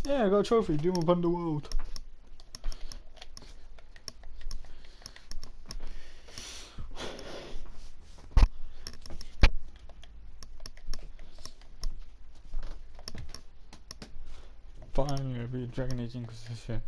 Yeah, I got a trophy. Doom of Underworld. Finally, beat Dragon Age Inquisition.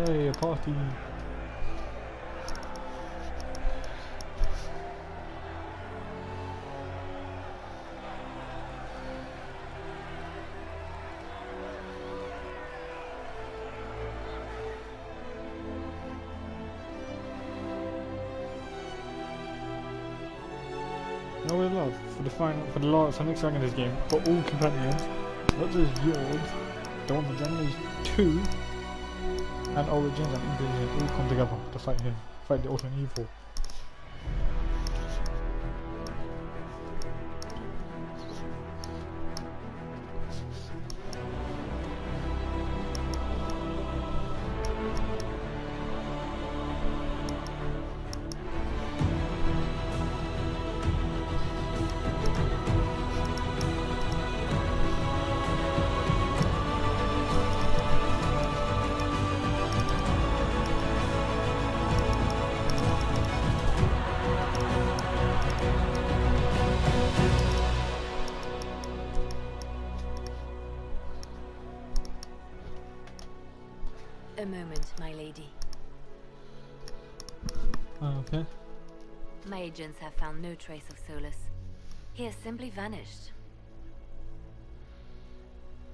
Yay, a party! No way, love for the final, for next Dragon Age game, for all companions, not just yours, the one for Dragon Age 2 and Origins and Inquisition all come together to fight him, fight the ultimate evil. A moment, my lady. Okay. My agents have found no trace of Solus. He has simply vanished.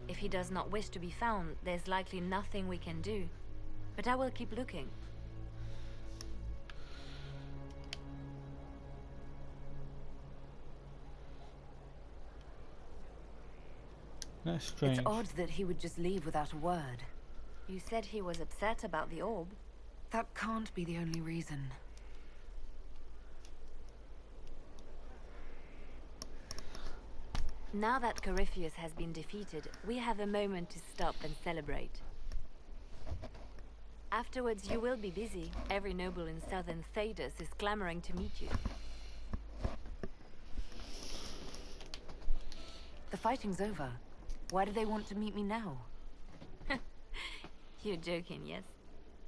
If he does not wish to be found, there's likely nothing we can do. But I will keep looking. That's strange. It's odd that he would just leave without a word. You said he was upset about the orb. That can't be the only reason. Now that Corypheus has been defeated, we have a moment to stop and celebrate. Afterwards, you will be busy. Every noble in southern Thedas is clamoring to meet you. The fighting's over. Why do they want to meet me now? You're joking, yes?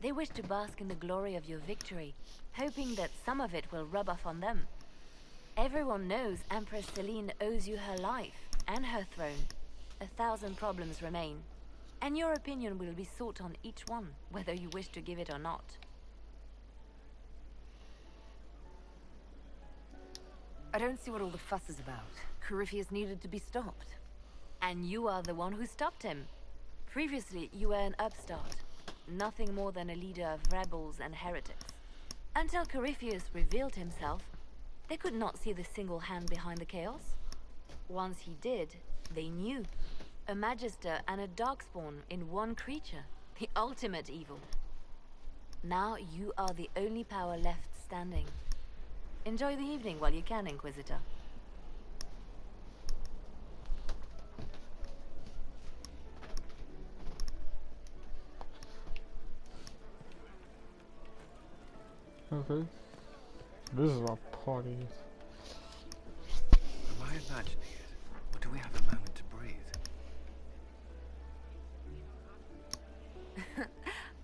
They wish to bask in the glory of your victory, hoping that some of it will rub off on them. Everyone knows Empress Celine owes you her life and her throne. 1,000 problems remain, and your opinion will be sought on each one, whether you wish to give it or not. I don't see what all the fuss is about. Corypheus needed to be stopped. And you are the one who stopped him. Previously, you were an upstart, nothing more than a leader of rebels and heretics. Until Corypheus revealed himself, they could not see the single hand behind the chaos. Once he did, they knew. A Magister and a Darkspawn in one creature, the ultimate evil. Now you are the only power left standing. Enjoy the evening while you can, Inquisitor. Okay. This is our party. Am I imagining it? Or do we have a moment to breathe?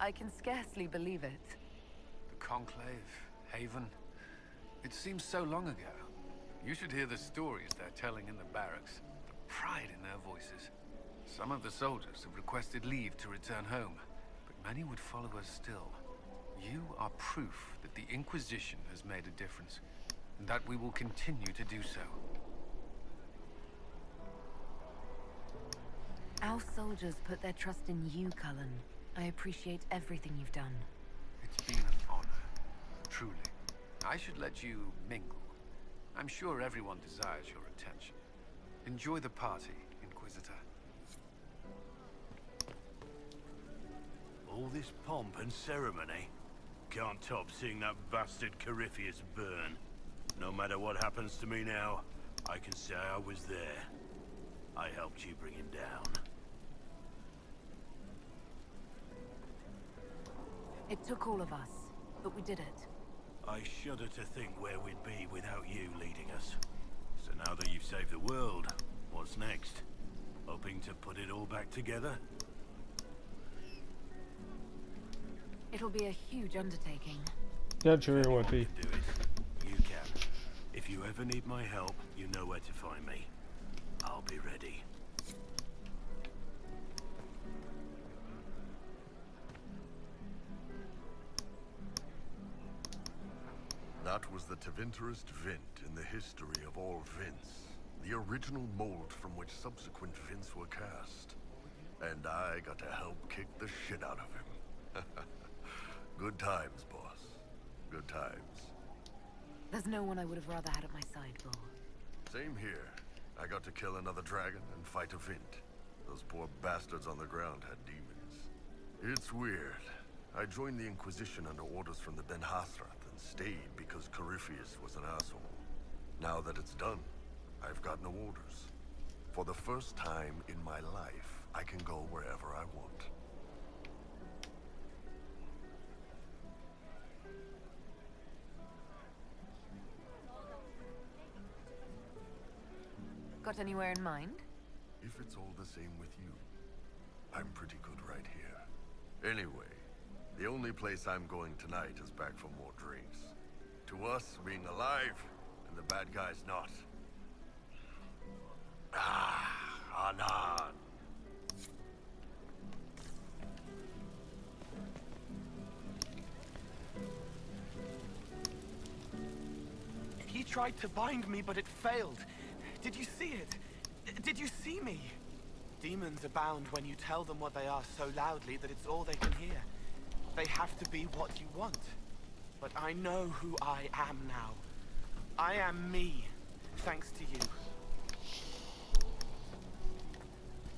I can scarcely believe it. The Conclave, Haven. It seems so long ago. You should hear the stories they're telling in the barracks. The pride in their voices. Some of the soldiers have requested leave to return home, but many would follow us still. You are proof that the Inquisition has made a difference, and that we will continue to do so. Our soldiers put their trust in you, Cullen. I appreciate everything you've done. It's been an honor, truly. I should let you mingle. I'm sure everyone desires your attention. Enjoy the party, Inquisitor. visitor. All this pomp and ceremony can't top seeing that bastard Corypheus burn. No matter what happens to me now, I can say I was there. I helped you bring him down. It took all of us, but we did it. I shudder to think where we'd be without you leading us. So now that you've saved the world, what's next? Hoping to put it all back together? It'll be a huge undertaking. Yeah, sure it would Anyone be. can do it. You can. If you ever need my help, you know where to find me. I'll be ready. That was the Tevinterest Vint in the history of all Vints. The original mold from which subsequent Vints were cast. And I got to help kick the shit out of him. Good times, boss. Good times. There's no one I would have rather had at my side, Bull. Same here. I got to kill another dragon and fight a Vint. Those poor bastards on the ground had demons. It's weird. I joined the Inquisition under orders from the Ben Hathrath and stayed because Corypheus was an asshole. Now that it's done, I've got no orders. For the first time in my life, I can go wherever I want. Got anywhere in mind? If it's all the same with you, I'm pretty good right here. Anyway, the only place I'm going tonight is back for more drinks. To us, being alive, and the bad guys not. Anan. He tried to bind me, but it failed. Did you see it? Did you see me? Demons abound when you tell them what they are so loudly that it's all they can hear. They have to be what you want. But I know who I am now. I am me, thanks to you.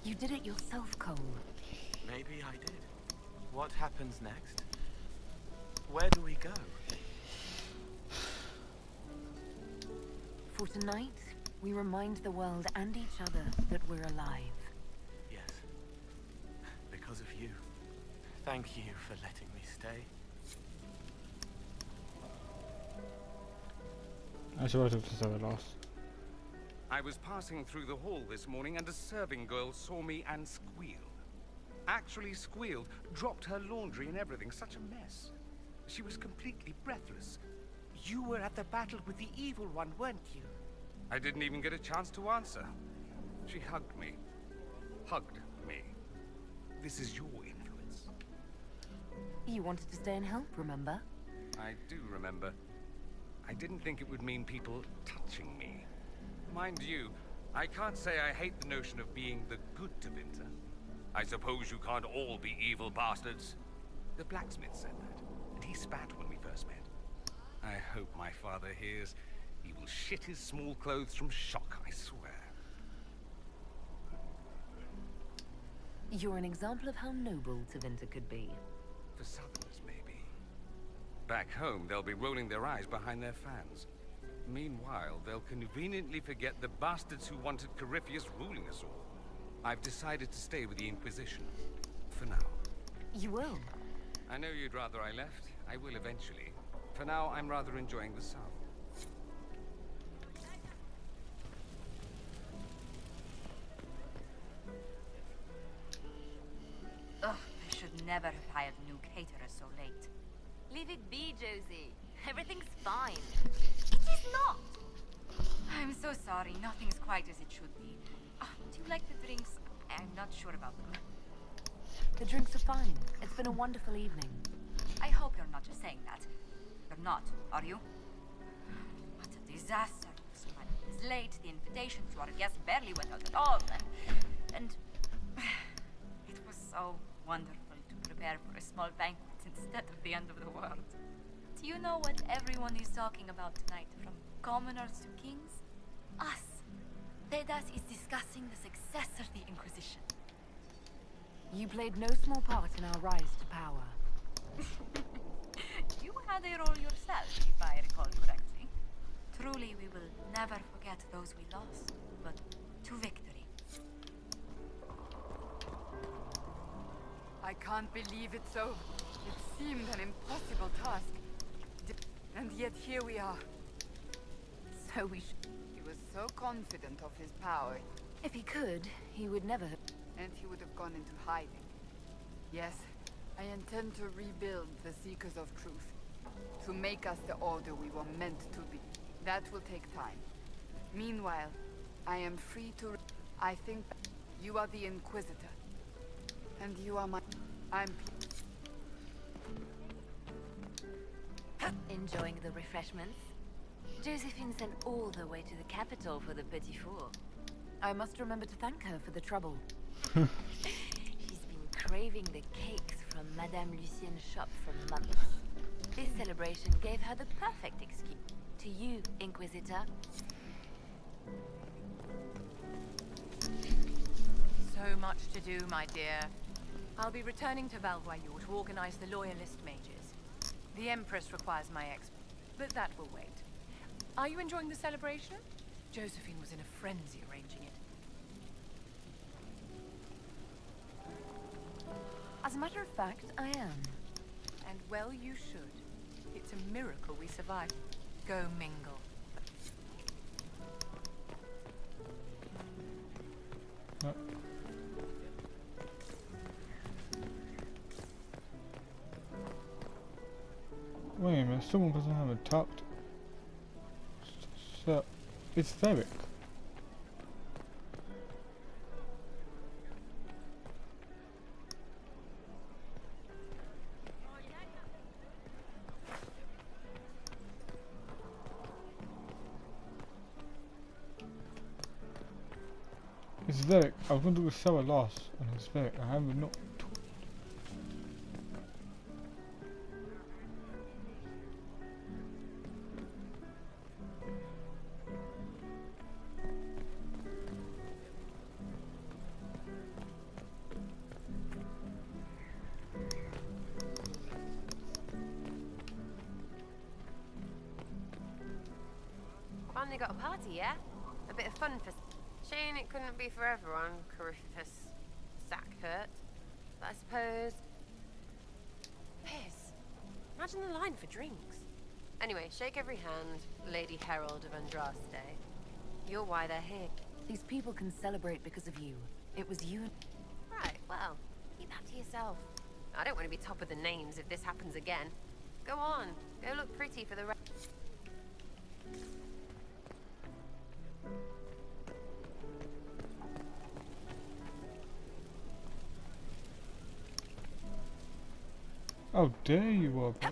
You did it yourself, Cole. Maybe I did. What happens next? Where do we go? For tonight, we remind the world and each other that we're alive. Yes. Because of you. Thank you for letting me stay. I should have to say the last. I was passing through the hall this morning and a serving girl saw me and squealed. Actually squealed, dropped her laundry and everything, such a mess. She was completely breathless. You were at the battle with the evil one, weren't you? I didn't even get a chance to answer. She hugged me. Hugged me. This is your influence. You wanted to stay and help, remember? I do remember. I didn't think it would mean people touching me. Mind you, I can't say I hate the notion of being the good Tevinter. I suppose you can't all be evil bastards. The blacksmith said that, and he spat when we first met. I hope my father hears. He will shit his small clothes from shock, I swear. You're an example of how noble Tevinter could be. For Southerners, maybe. Back home, they'll be rolling their eyes behind their fans. Meanwhile, they'll conveniently forget the bastards who wanted Corypheus ruling us all. I've decided to stay with the Inquisition. For now. You will? I know you'd rather I left. I will eventually. For now, I'm rather enjoying the South. Ugh, I should never have hired new caterers so late. Leave it be, Josie. Everything's fine. It is not! I'm so sorry, nothing's quite as it should be. Do you like the drinks? I'm not sure about them. The drinks are fine. It's been a wonderful evening. I hope you're not just saying that. You're not, are you? What a disaster. So I was late, the invitations to our guests barely went out at all, and it was so wonderful to prepare for a small banquet instead of the end of the world. Do you know what everyone is talking about tonight, from commoners to kings? Us. Tedas is discussing the success of the Inquisition. You played no small part in our rise to power. You had a role yourself, if I recall correctly. Truly, we will never forget those we lost, but to victory. I can't believe it's over. It seemed an impossible task. And yet here we are. So we should... He was so confident of his power, If he could, he would never have... and he would have gone into hiding. Yes, I intend to rebuild the Seekers of Truth. To make us the order we were meant to be. That will take time. Meanwhile, I am free to... I think you are the Inquisitor. And you are my... I'm... Enjoying the refreshments? Josephine sent all the way to the capital for the ps4. I must remember to thank her for the trouble. She's been craving the cakes from Madame Lucien's shop for months. This celebration gave her the perfect excuse. To you, Inquisitor. So much to do, my dear. I'll be returning to Valvoyou to organize the Loyalist mages. The Empress requires my but that will wait. Are you enjoying the celebration? Josephine was in a frenzy arranging it. As a matter of fact, I am. And well you should. It's a miracle we survived. Go mingle. No. Wait a minute, someone doesn't have a tucked. So, it's Varric. It's Varric. I was going to do a Sarah last, and it's Varric. I have not. Finally got a party, yeah? A bit of fun for... Shame it couldn't be for everyone, Coryphus Sackhurt. But I suppose... Piss. Imagine the line for drinks. Anyway, shake every hand, Lady Herald of Andraste. You're why they're here. These people can celebrate because of you. It was you and... Right, well, keep that to yourself. I don't want to be top of the names if this happens again. Go on, go look pretty for the rest. Oh, there you are, bro.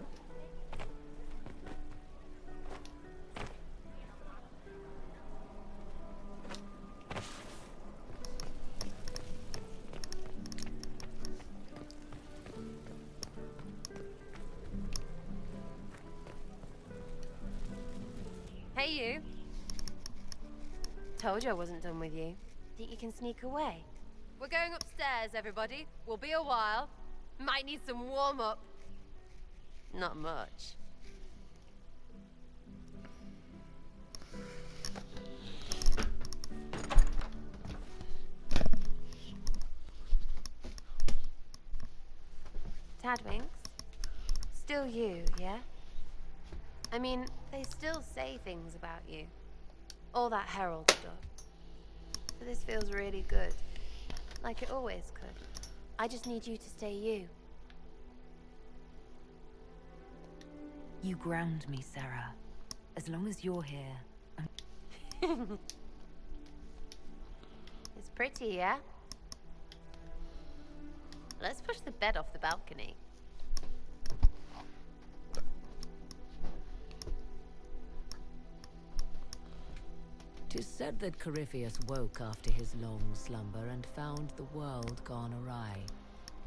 Hey, you. Told you I wasn't done with you. Think you can sneak away? We're going upstairs, everybody. We'll be a while. Might need some warm-up. Not much. Tadwings? Still you, yeah? I mean, they still say things about you. All that Herald stuff. But this feels really good. Like it always could. I just need you to stay you. You ground me, Sarah. As long as you're here, It's pretty, yeah? Let's push the bed off the balcony. Tis said that Corypheus woke after his long slumber and found the world gone awry.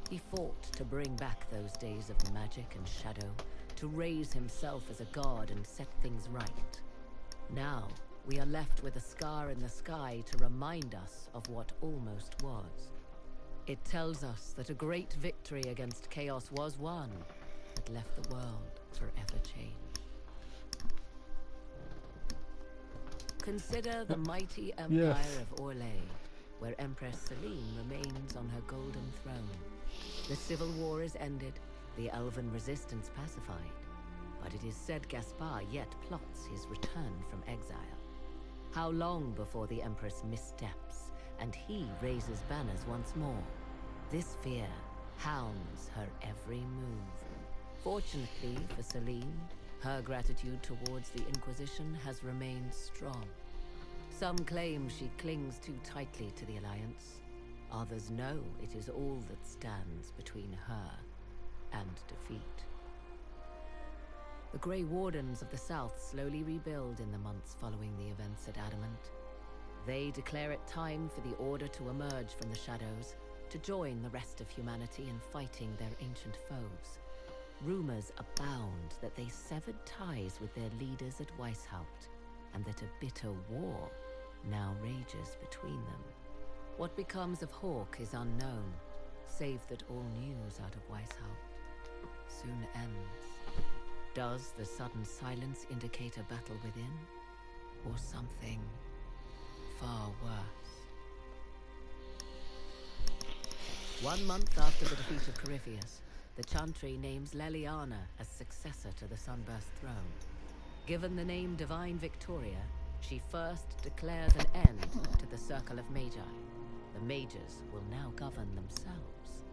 He fought to bring back those days of magic and shadow, to raise himself as a god and set things right. Now, we are left with a scar in the sky to remind us of what almost was. It tells us that a great victory against chaos was won, that left the world forever changed. Consider the mighty empire of Orlais, where Empress Celine remains on her golden throne. The civil war is ended, the elven resistance pacified, but it is said Gaspard yet plots his return from exile. How long before the Empress missteps, and he raises banners once more? This fear hounds her every move. Fortunately for Celine, her gratitude towards the Inquisition has remained strong. Some claim she clings too tightly to the Alliance. Others know it is all that stands between her and defeat. The Grey Wardens of the South slowly rebuild in the months following the events at Adamant. They declare it time for the Order to emerge from the shadows, to join the rest of humanity in fighting their ancient foes. Rumors abound that they severed ties with their leaders at Weishaupt, and that a bitter war now rages between them. What becomes of Hawke is unknown, save that all news out of Weishaupt soon ends. Does the sudden silence indicate a battle within, or something far worse? 1 month after the defeat of Corypheus, the Chantry names Leliana as successor to the Sunburst throne. Given the name Divine Victoria, she first declares an end to the Circle of Magi. The Mages will now govern themselves.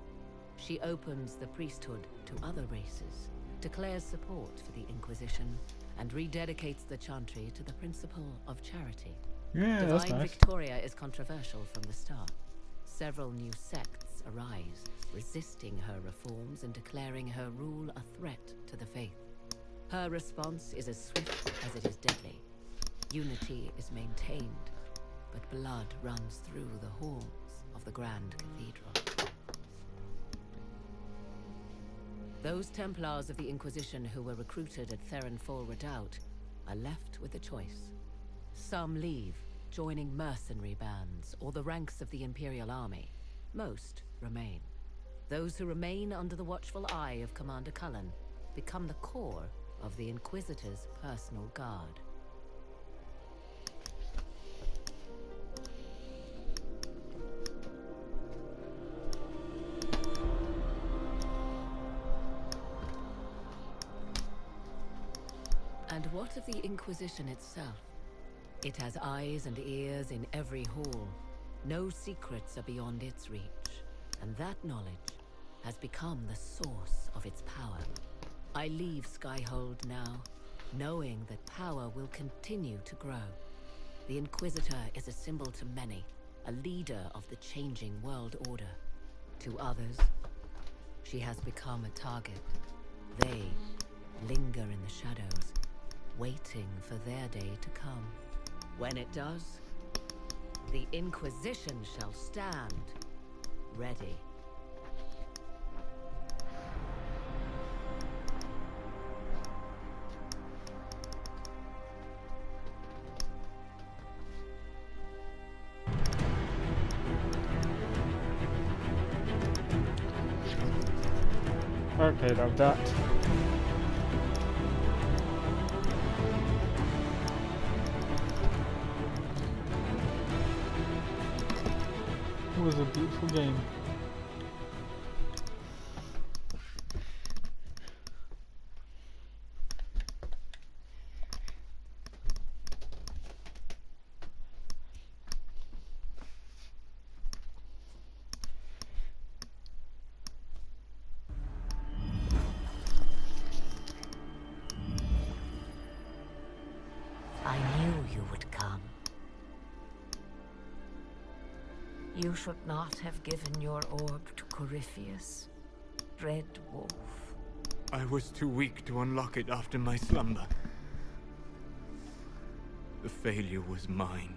She opens the priesthood to other races, declares support for the Inquisition, and rededicates the Chantry to the principle of charity. Yeah, that's Divine nice. Victoria is controversial from the start. Several new sects arise, resisting her reforms and declaring her rule a threat to the faith. Her response is as swift as it is deadly. Unity is maintained, but blood runs through the halls of the Grand Cathedral. Those Templars of the Inquisition who were recruited at Theron Fall Redoubt are left with a choice. Some leave, joining mercenary bands or the ranks of the Imperial Army. Most remain. Those who remain under the watchful eye of Commander Cullen become the core of the Inquisitor's personal guard. And what of the Inquisition itself? It has eyes and ears in every hall. No secrets are beyond its reach, and that knowledge has become the source of its power. I leave Skyhold now, knowing that power will continue to grow. The Inquisitor is a symbol to many, a leader of the changing world order. To others, she has become a target. They linger in the shadows, waiting for their day to come. When it does, the Inquisition shall stand ready. Okay, now that. It was a beautiful game. I knew you would come. You should not have given your orb to Corypheus, Red Wolf. I was too weak to unlock it after my slumber. The failure was mine.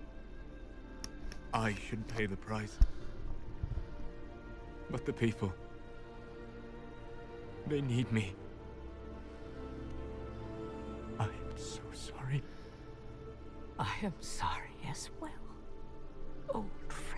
I should pay the price. But the people... they need me. I am so sorry. I am sorry as well, old friend.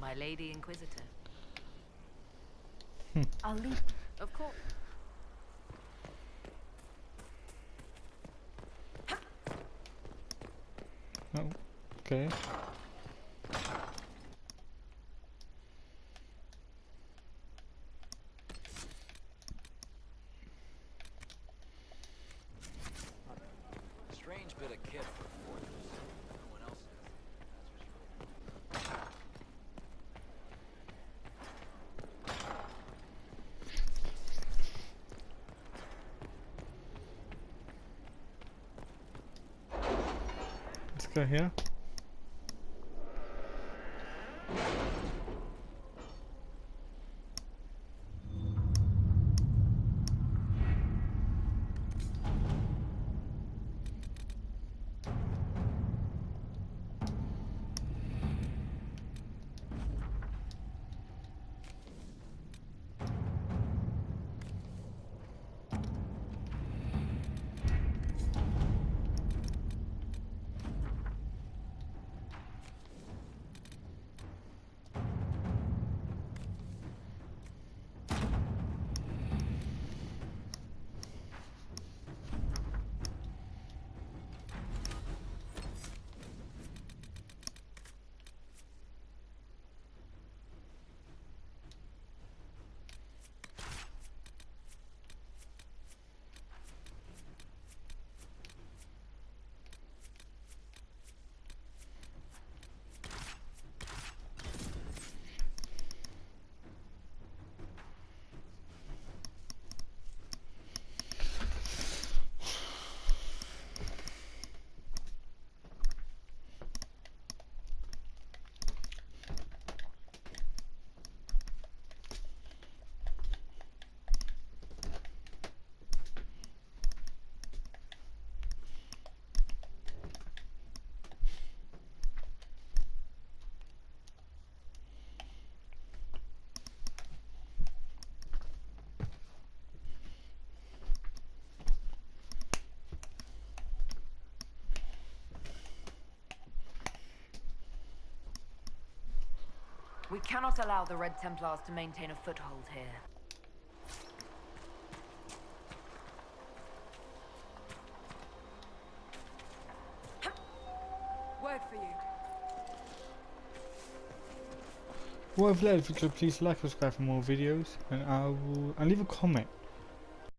My Lady Inquisitor. I'll leave. Of course. Oh, okay. Strange bit of kit for a fortress. No one else has it, that's for sure. Let's go here. We cannot allow the Red Templars to maintain a foothold here. Word for you. Well, if you could please like and subscribe for more videos, and I'll leave a comment